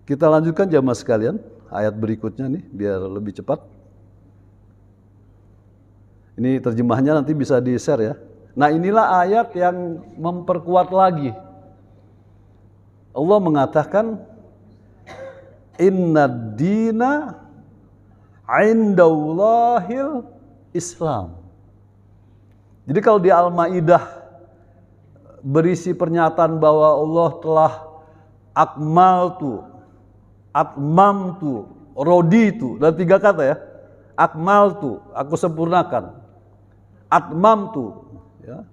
Kita lanjutkan jamaah sekalian, ayat berikutnya nih, biar lebih cepat. Ini terjemahnya nanti bisa di-share ya. Nah, inilah ayat yang memperkuat lagi. Allah mengatakan, Inna dina indallahil Islam. Jadi kalau di Al-Maidah berisi pernyataan bahwa Allah telah atmamtu, roditu, dan 3 kata ya. Akmaltu, aku sempurnakan. Atmamtu, ya.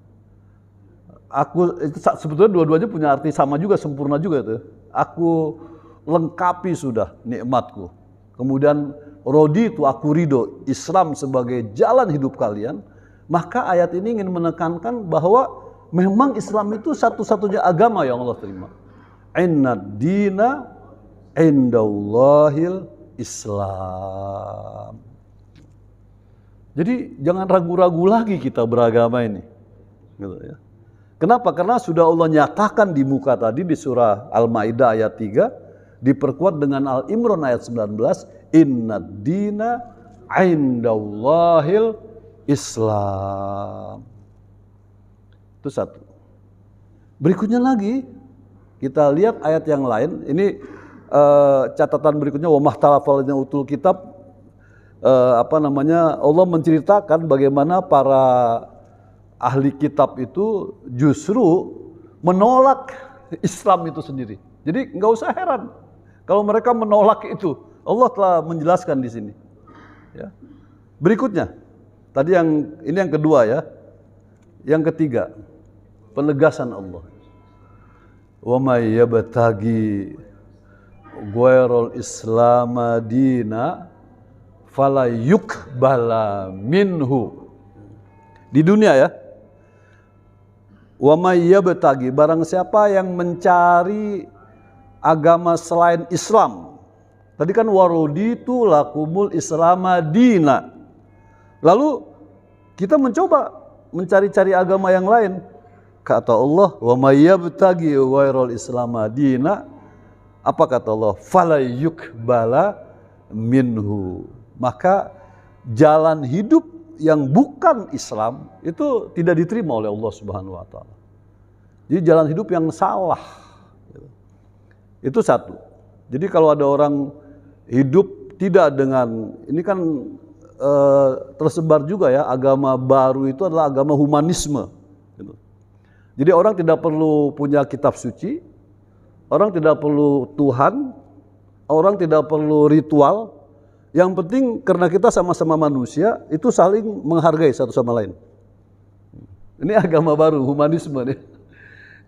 Aku itu sebetulnya dua-duanya punya arti sama juga, sempurna juga itu. Aku lengkapi sudah nikmatku. Kemudian roditu, aku ridho Islam sebagai jalan hidup kalian. Maka ayat ini ingin menekankan bahwa memang Islam itu satu-satunya agama yang Allah terima. Inna dina indallahil Islam. Jadi jangan ragu-ragu lagi kita beragama ini. Gitu ya. Kenapa? Karena sudah Allah nyatakan di muka tadi di surah Al-Maidah ayat 3, diperkuat dengan Al-Imran ayat 19, Inna dina indallahil Islam. Itu satu. Berikutnya lagi, kita lihat ayat yang lain. Ini catatan berikutnya, wa mahtalafalnya utul kitab. Allah menceritakan bagaimana para ahli kitab itu justru menolak Islam itu sendiri. Jadi nggak usah heran kalau mereka menolak itu. Allah telah menjelaskan di sini. Ya. Berikutnya, tadi ini yang kedua ya. Yang ketiga, penegasan Allah. Wa may yabtaghi ghairal islama dina fala yuqbala minhu. Di dunia ya. Wa may yabtaghi, barang siapa yang mencari agama selain Islam. Tadi kan waraditu lakumul islama dina. Lalu kita mencoba mencari-cari agama yang lain. Kata Allah, wa may yabtaghi ghairal islama dina. Apa kata Allah? Fala yuqbala minhu. Maka jalan hidup yang bukan Islam itu tidak diterima oleh Allah Subhanahu wa taala. Jadi jalan hidup yang salah. Itu satu. Jadi kalau ada orang hidup tidak dengan, ini kan tersebar juga ya, agama baru itu adalah agama humanisme. Jadi orang tidak perlu punya kitab suci, orang tidak perlu Tuhan, orang tidak perlu ritual. Yang penting karena kita sama-sama manusia, itu saling menghargai satu sama lain. Ini agama baru, humanisme nih.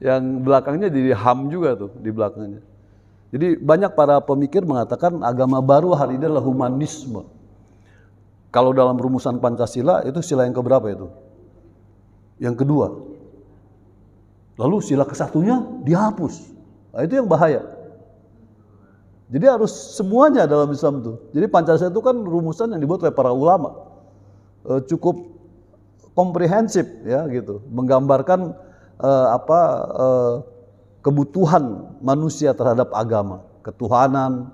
Yang belakangnya jadi HAM juga tuh di belakangnya. Jadi banyak para pemikir mengatakan agama baru hari ini adalah humanisme. Kalau dalam rumusan Pancasila itu sila yang keberapa itu? Yang kedua. Lalu sila kesatunya dihapus. Nah, itu yang bahaya. Jadi harus semuanya dalam Islam itu. Jadi Pancasila itu kan rumusan yang dibuat oleh para ulama. Cukup komprehensif ya gitu, menggambarkan kebutuhan manusia terhadap agama, ketuhanan,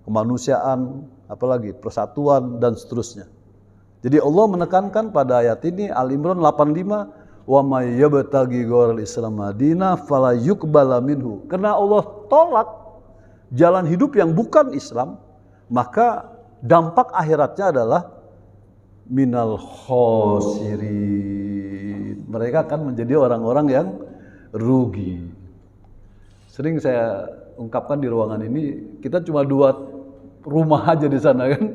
kemanusiaan, apalagi persatuan dan seterusnya. Jadi Allah menekankan pada ayat ini Al-Imran 85, wa may yabtaghi ghairal islam madina fala yuqbala minhu. Karena Allah tolak jalan hidup yang bukan Islam, maka dampak akhiratnya adalah minal khosirin. Mereka akan menjadi orang-orang yang rugi. Sering saya ungkapkan di ruangan ini, kita cuma 2 rumah aja di sana kan.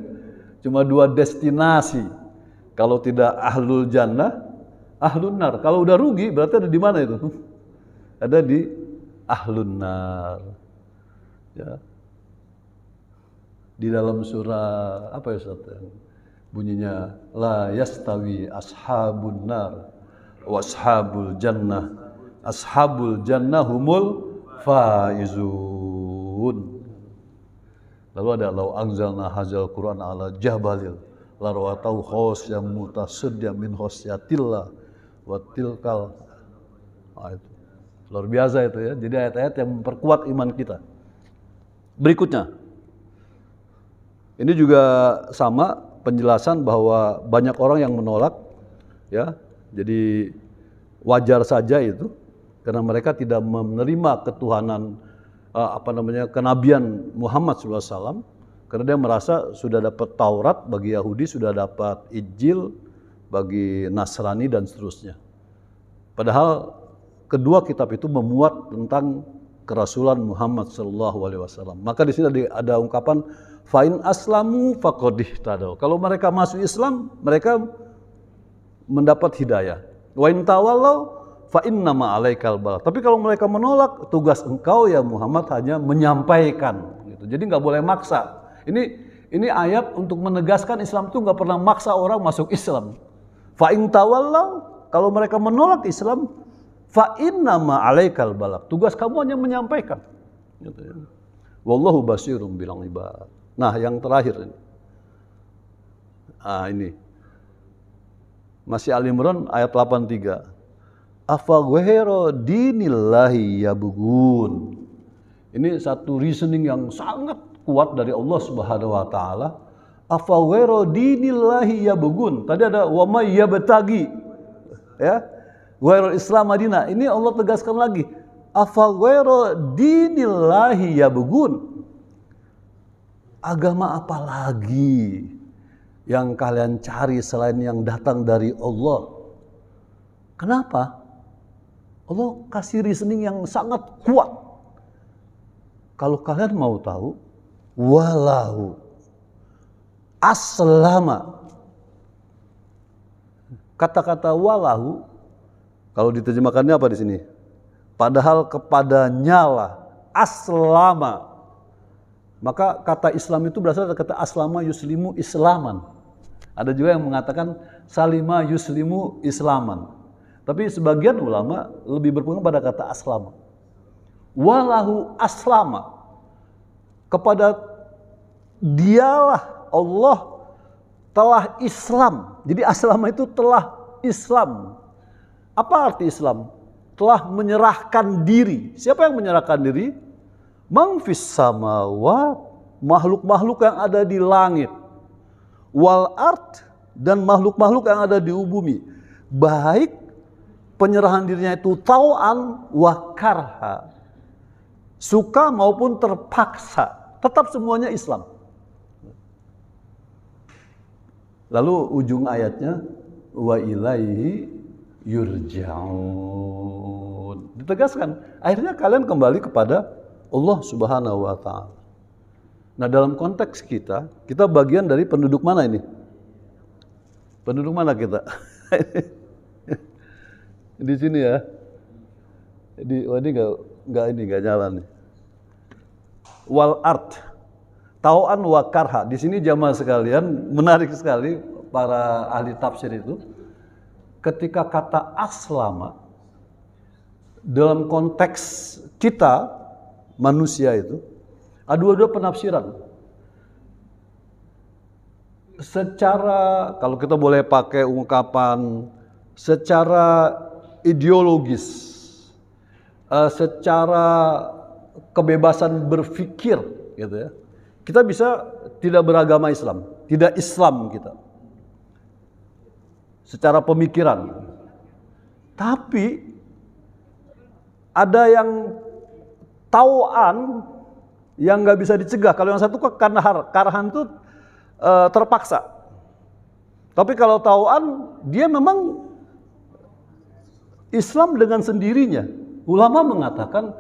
Cuma 2 destinasi. Kalau tidak ahlul jannah, ahlun nar. Kalau udah rugi berarti ada di mana itu? Ada di ahlun nar. Ya. Di dalam surah apa ya Ustaz? Bunyinya la yastawi ashabun nar wa ashabul jannah. Ashabul jannah humul faizun. Lalu ada law anzalna hadzal Qur'an ala jabalil la rawatahu khasyam mutasaddiam min khasyatillah wa tilkal. Itu luar biasa itu ya. Jadi ayat-ayat yang memperkuat iman kita. Berikutnya, ini juga sama penjelasan bahwa banyak orang yang menolak, ya. Jadi wajar saja itu, karena mereka tidak menerima ketuhanan, kenabian Muhammad SAW, karena dia merasa sudah dapat Taurat bagi Yahudi, sudah dapat Injil bagi Nasrani dan seterusnya. Padahal kedua kitab itu memuat tentang kerasulan Muhammad SAW. Maka di sini ada ungkapan fa'in aslamu faqad ihtadaw. Kalau mereka masuk Islam, mereka mendapat hidayah. Wa in tawallaw fa innama 'alaikal balagh. Tapi kalau mereka menolak, tugas engkau ya Muhammad hanya menyampaikan gitu. Jadi nggak boleh maksa. Ini ayat untuk menegaskan Islam itu nggak pernah maksa orang masuk Islam. Fa in tawallaw, kalau mereka menolak Islam, fa innama 'alaikal balagh. Tugas kamu hanya menyampaikan. Gitu ya. Wallahu basirum bil ibad. Nah, yang terakhir ini. Ini. Masih Al-Imran ayat 83. Afa ghairu dinillahi yabghun. Ini satu reasoning yang sangat kuat dari Allah Subhanahu wa taala. Afa ghairu dinillahi yabghun. Tadi ada wa may yabtagi. Ya. Ghairul Islam Madinah. Ini Allah tegaskan lagi. Afa ghairu dinillahi yabghun. Agama apa lagi yang kalian cari selain yang datang dari Allah? Kenapa? Allah kasih reasoning yang sangat kuat. Kalau kalian mau tahu, walahu aslama. Kata-kata walahu, kalau diterjemahkannya apa di sini? Padahal kepadanya lah, aslama. Maka kata Islam itu berasal dari kata aslama yuslimu islaman. Ada juga yang mengatakan salima yuslimu islaman. Tapi sebagian ulama lebih berpegang pada kata aslama. Walahu aslama. Kepada dialah Allah telah Islam. Jadi aslama itu telah Islam. Apa arti Islam? Telah menyerahkan diri. Siapa yang menyerahkan diri? Man fis samawat, makhluk-makhluk yang ada di langit, wal ard, dan makhluk-makhluk yang ada di bumi. Baik penyerahan dirinya itu tau'an wa karha, suka maupun terpaksa, tetap semuanya Islam. Lalu ujung ayatnya wa ilaihi yurja'un. Ditegaskan, akhirnya kalian kembali kepada Allah Subhanahu wa ta'ala. Nah, dalam konteks kita bagian dari penduduk mana ini? Penduduk mana kita? Di sini ya. Ini enggak jalan nih. Wal art. Tau'an wa karha. Di sini jamaah sekalian, menarik sekali para ahli tafsir itu. Ketika kata aslama dalam konteks kita manusia itu ada dua penafsiran. Secara, kalau kita boleh pakai ungkapan, secara ideologis, secara kebebasan berpikir, gitu ya, kita bisa tidak beragama Islam, tidak Islam kita, secara pemikiran. Tapi ada yang tau'an yang nggak bisa dicegah. Kalau yang satu kok karena karahan itu terpaksa. Tapi kalau tau'an, dia memang Islam dengan sendirinya. Ulama mengatakan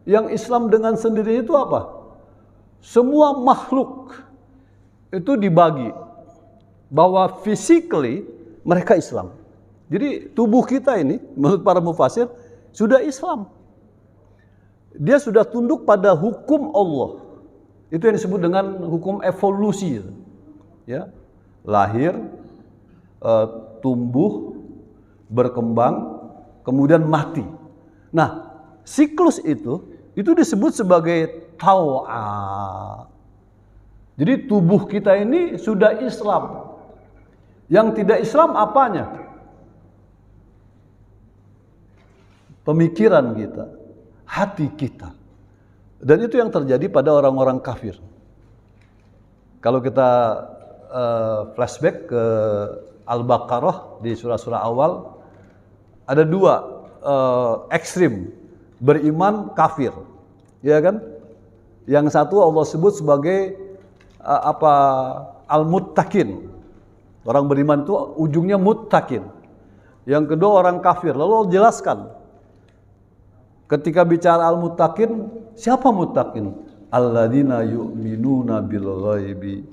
yang Islam dengan sendirinya itu apa? Semua makhluk itu dibagi bahwa physically mereka Islam. Jadi tubuh kita ini menurut para mufasir sudah Islam. Dia sudah tunduk pada hukum Allah. Itu yang disebut dengan hukum evolusi. Ya, lahir, tumbuh, berkembang, kemudian mati. Nah, siklus itu disebut sebagai tau'a. Jadi tubuh kita ini sudah Islam. Yang tidak Islam apanya? Pemikiran kita, hati kita. Dan itu yang terjadi pada orang-orang kafir. Kalau kita flashback ke Al-Baqarah di surah-surah awal, ada dua ekstrim, beriman kafir, ya kan? Yang satu Allah sebut sebagai al-muttaqin. Orang beriman itu ujungnya muttaqin. Yang kedua orang kafir. Lalu Allah jelaskan. Ketika bicara al-muttaqin, siapa muttaqin? Alladzina yu'minuna bil ghaibi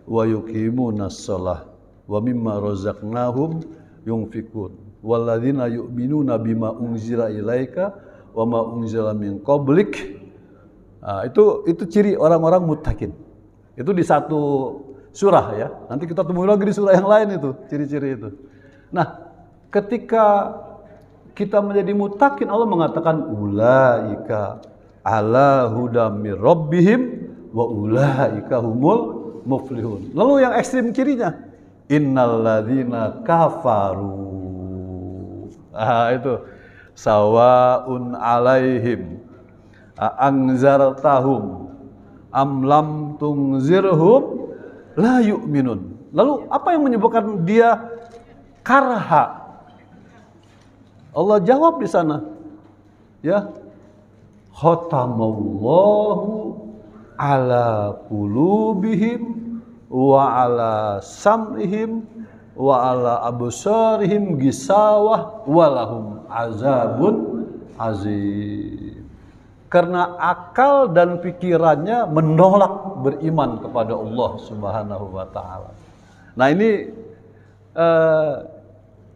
wa yuqimunas shalah wa mimma razaqnahum yunfikun. Walladzina yu'minuna bima unzila ilaika wa ma unzila min qablik. Nah, itu ciri orang-orang muttaqin. Itu di satu surah ya. Nanti kita temui lagi di surah yang lain itu, ciri-ciri itu. Nah, ketika kita menjadi muttaqin, Allah mengatakan ulaika ala hudam mir rabbihim wa ulaika humul muflihun. Lalu yang ekstrim kirinya, innalladzina kafaru. Itu sawaun alaihim anzartahum am lam tungzirhum la yu'minun. Lalu apa yang menyebabkan dia karha? Allah jawab di sana, ya, khatamallahu ala qulubihim wa ala sam'ihim wa ala absarihim gisawah walahum azabun azim. Karena akal dan pikirannya menolak beriman kepada Allah Subhanahu wa taala. Nah, ini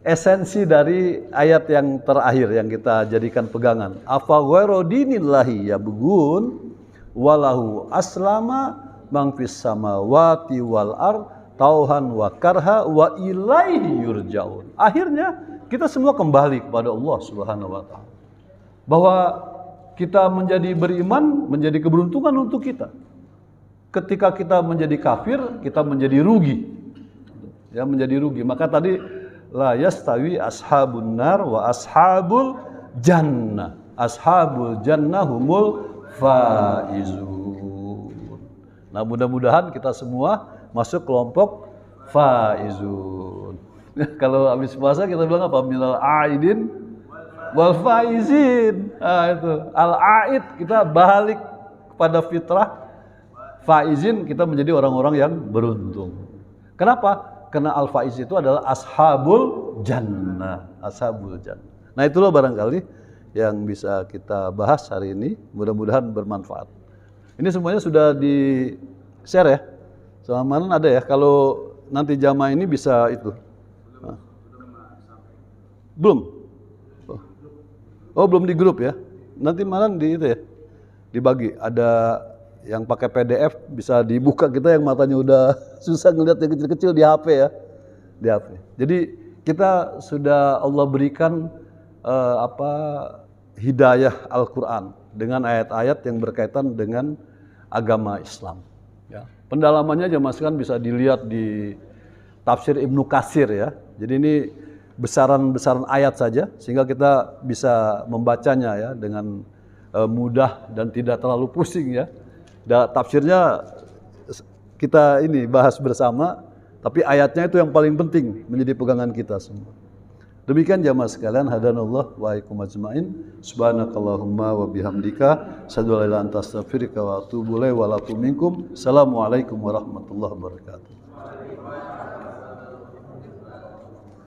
esensi dari ayat yang terakhir yang kita jadikan pegangan. Afa ghairu dinillahi yabghun walahu aslama man fis samawati wal ard tauhan wa karha wa ilaihi yurja'un. Akhirnya kita semua kembali kepada Allah Subhanahu wa taala. Bahwa kita menjadi beriman menjadi keberuntungan untuk kita. Ketika kita menjadi kafir, kita menjadi rugi. Ya, menjadi rugi. Maka tadi la yastawi ashabun nar wa ashabul jannah. Ashabul jannah humul faizun. Nah, mudah-mudahan kita semua masuk kelompok faizun. Kalau habis puasa kita bilang apa? Minal aidin wal faizin. Itu al-aid, kita balik kepada fitrah. Faizin, kita menjadi orang-orang yang beruntung. Kenapa? Karena al-faiz itu adalah ashabul jannah, ashabul jannah. Nah, itulah barangkali yang bisa kita bahas hari ini. Mudah-mudahan bermanfaat. Ini semuanya sudah di share ya. Sama Manan ada ya. Kalau nanti jamaah ini bisa itu. Nah. Belum. Oh, belum di grup ya. Nanti malam di itu ya. Dibagi. Ada yang pakai PDF bisa dibuka, kita yang matanya udah susah ngeliat yang kecil-kecil di HP ya. Di HP. Jadi kita sudah Allah berikan hidayah Al-Qur'an dengan ayat-ayat yang berkaitan dengan agama Islam. Ya. Pendalamannya aja Mas kan bisa dilihat di tafsir Ibnu Katsir ya. Jadi ini besaran-besaran ayat saja sehingga kita bisa membacanya ya dengan mudah dan tidak terlalu pusing ya. Tafsirnya kita ini bahas bersama, tapi ayatnya itu yang paling penting menjadi pegangan kita semua. Demikian jamaah sekalian, hadanallah wa iyyakum ajmain. Subhanakallahumma wa bihamdika, asyhadu an la ilaha illa anta astaghfiruka wa atubu ilaik wa lakum minkum. Assalamualaikum warahmatullahi wabarakatuh.